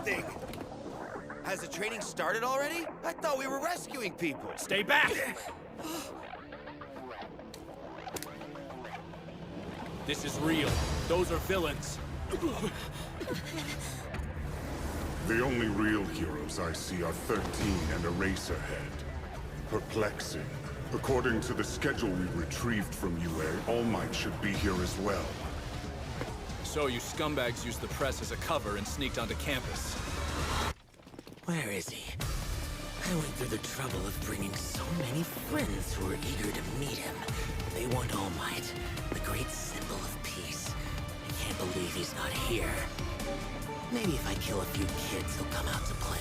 something! Has the training started already? I thought we were rescuing people. Stay back! This is real. Those are villains. The only real heroes I see are 13 and Eraserhead. Perplexing. According to the schedule we retrieved from UA, All Might should be here as well. So you scumbags used the press as a cover and sneaked onto campus. Where is he? I went through the trouble of bringing so many friends who were eager to meet him. They want All Might, the great symbol of peace. I can't believe he's not here. Maybe if I kill a few kids, he'll come out to play.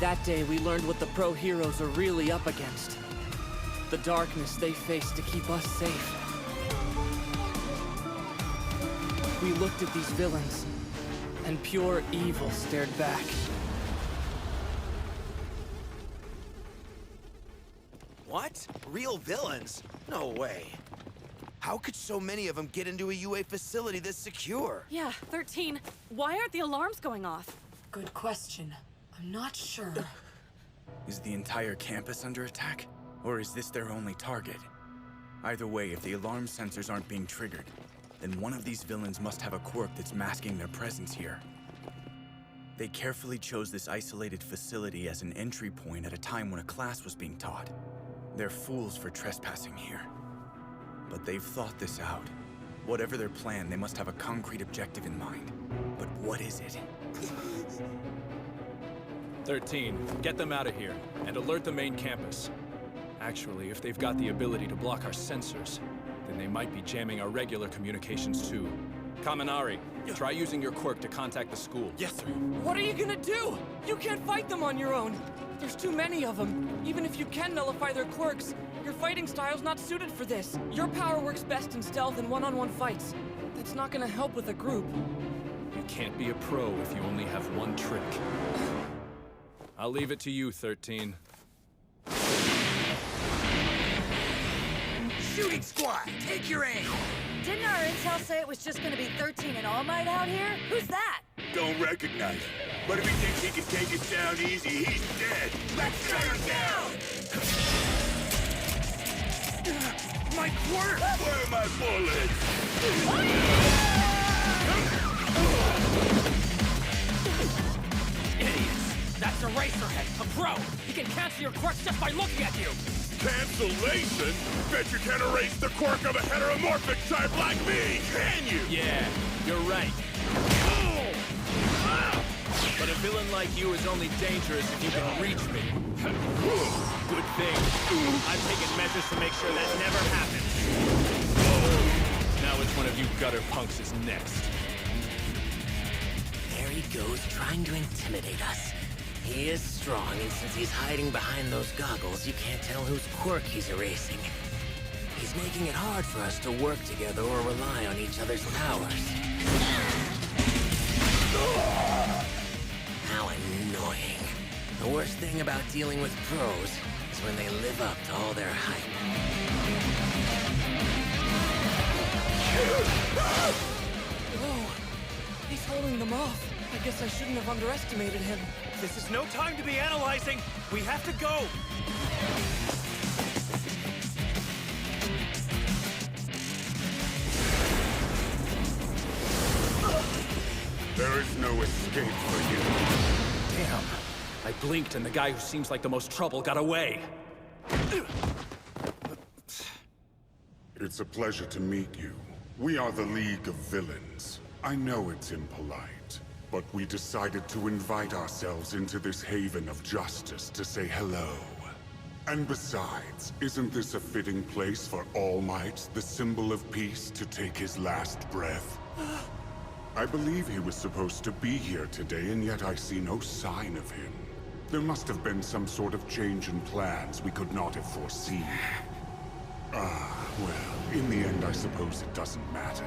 That day, we learned what the pro heroes are really up against. The darkness they face to keep us safe. We looked at these villains, and pure evil stared back. What? Real villains? No way. How could so many of them get into a UA facility this secure? Yeah, 13. Why aren't the alarms going off? Good question. I'm not sure. Is the entire campus under attack? Or is this their only target? Either way, if the alarm sensors aren't being triggered, then one of these villains must have a quirk that's masking their presence here. They carefully chose this isolated facility as an entry point at a time when a class was being taught. They're fools for trespassing here. But they've thought this out. Whatever their plan, they must have a concrete objective in mind. But what is it? 13, get them out of here, and alert the main campus. Actually, if they've got the ability to block our sensors, then they might be jamming our regular communications too. Kaminari, try using your quirk to contact the school. Yes, sir. What are you gonna do? You can't fight them on your own. There's too many of them. Even if you can nullify their quirks, your fighting style's not suited for this. Your power works best in stealth and one-on-one fights. That's not gonna help with a group. You can't be a pro if you only have one trick. I'll leave it to you, 13. Shooting squad, take your aim! Didn't our intel say it was just gonna be 13 and All Might out here? Who's that? Don't recognize him. But if he thinks he can take us down easy, he's dead. Let's shut him down! My quirk! Where are my bullets? Idiots! That's Eraserhead, a pro! He can cancel your quirks just by looking at you! Cancellation? Bet you can't erase the quirk of a heteromorphic type like me, can you? Yeah, you're right. But a villain like you is only dangerous if you can reach me. Good thing. I've taken measures to make sure that never happens. Now which one of you gutter punks is next? There he goes, trying to intimidate us. He is strong, and since he's hiding behind those goggles, you can't tell whose quirk he's erasing. He's making it hard for us to work together or rely on each other's powers. How annoying. The worst thing about dealing with pros is when they live up to all their hype. Whoa, he's holding them off. I guess I shouldn't have underestimated him. This is no time to be analyzing! We have to go! There is no escape for you. Damn. I blinked and the guy who seems like the most trouble got away. It's a pleasure to meet you. We are the League of Villains. I know it's impolite, but we decided to invite ourselves into this haven of justice to say hello. And besides, isn't this a fitting place for All Might, the symbol of peace, to take his last breath? I believe he was supposed to be here today, and yet I see no sign of him. There must have been some sort of change in plans we could not have foreseen. Well, in the end, I suppose it doesn't matter.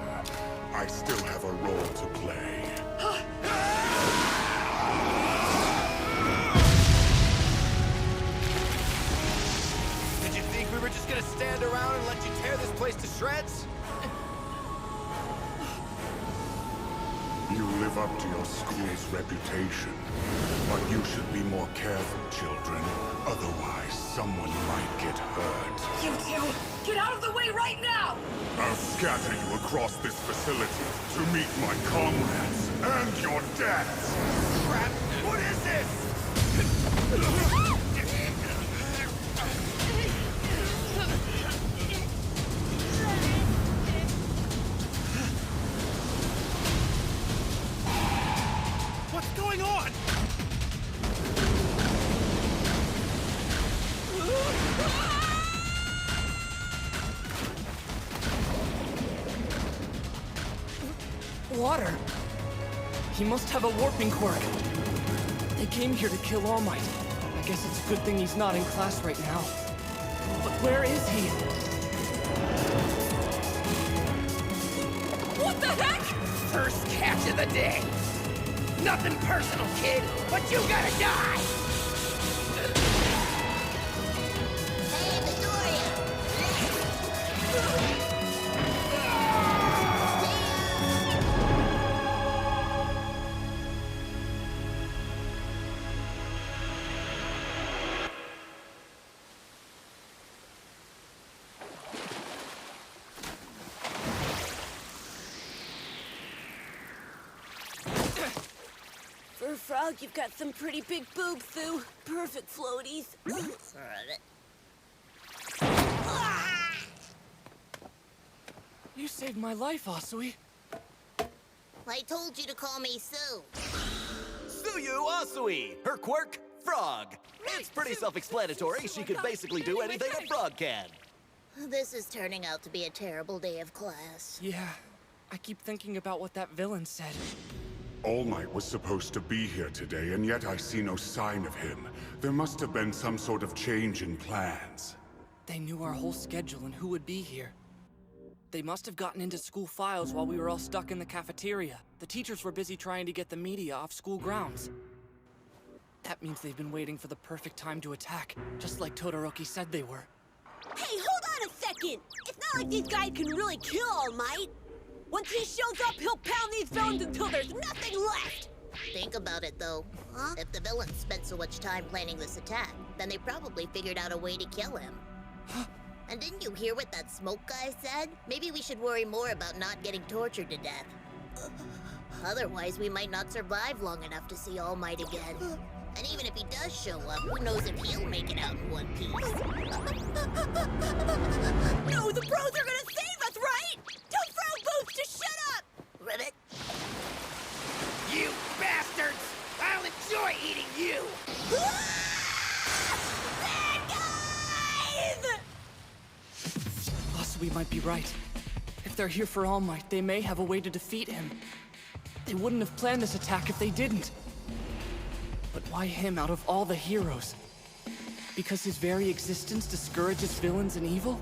I still have a role to play. Did you think we were just gonna stand around and let you tear this place to shreds? You live up to your school's reputation. But you should be more careful, children. Otherwise, someone might get hurt. You two, get out of the way right now! I'll scatter you across this facility to meet my comrades and your deaths! Crap! What is this? What's going on? Water. He must have a warping quirk. They came here to kill All Might. I guess it's a good thing he's not in class right now. But where is he? What the heck? First catch of the day. Nothing personal, kid, but you gotta die! Hey, Victoria! For a frog, you've got some pretty big boobs, Sue. Perfect floaties. You saved my life, Asui. I told you to call me Sue. Suyu Asui! Her quirk, frog. It's pretty self-explanatory. She could basically do anything a frog can. This is turning out to be a terrible day of class. Yeah, I keep thinking about what that villain said. All Might was supposed to be here today, and yet I see no sign of him. There must have been some sort of change in plans. They knew our whole schedule and who would be here. They must have gotten into school files while we were all stuck in the cafeteria. The teachers were busy trying to get the media off school grounds. That means they've been waiting for the perfect time to attack, just like Todoroki said they were. Hey, hold on a second! It's not like these guys can really kill All Might. Once he shows up, he'll pound these villains until there's nothing left! Think about it, though. Huh? If the villains spent so much time planning this attack, then they probably figured out a way to kill him. And didn't you hear what that smoke guy said? Maybe we should worry more about not getting tortured to death. Otherwise, we might not survive long enough to see All Might again. And even if he does show up, who knows if he'll make it out in one piece. No, the bros are gonna save us, right? Tell Frog Boots to shut up! Ribbit? You bastards! I'll enjoy eating you! Bad guys! Asui might be right. If they're here for All Might, they may have a way to defeat him. They wouldn't have planned this attack if they didn't. But why him out of all the heroes? Because his very existence discourages villains and evil?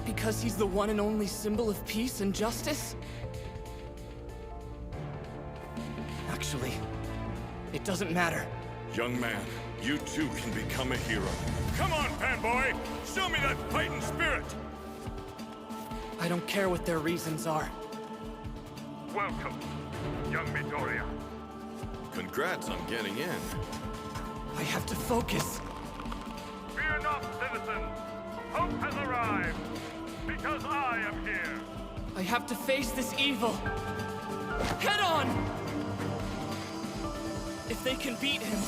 Because he's the one and only symbol of peace and justice? Actually, it doesn't matter. Young man, you too can become a hero. Come on, fanboy! Show me that fighting spirit! I don't care what their reasons are. Welcome, young Midoriya. Congrats on getting in. I have to focus. Fear not, citizens! Hope has arrived! Because I am here! I have to face this evil. Head on! If they can beat him,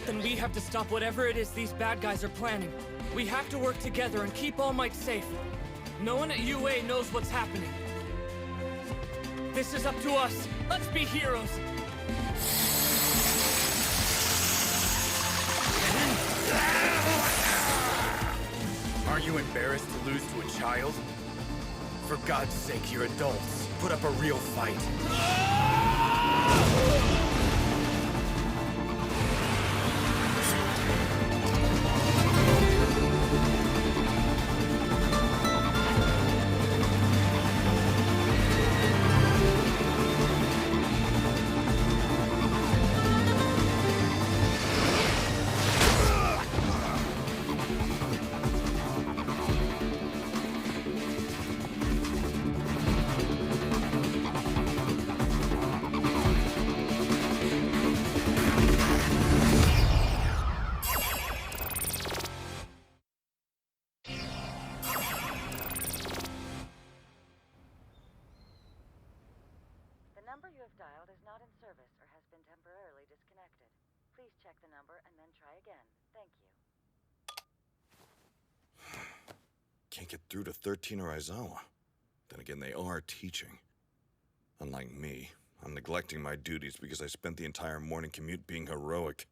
then we have to stop whatever it is these bad guys are planning. We have to work together and keep All Might safe. No one at UA knows what's happening. This is up to us. Let's be heroes. Are you embarrassed to lose to a child? For God's sake, you're adults. Put up a real fight. number you have dialed is not in service or has been temporarily disconnected. Please check the number and then try again. Thank you. Can't get through to 13 or Aizawa. Then again, they are teaching. Unlike me, I'm neglecting my duties because I spent the entire morning commute being heroic.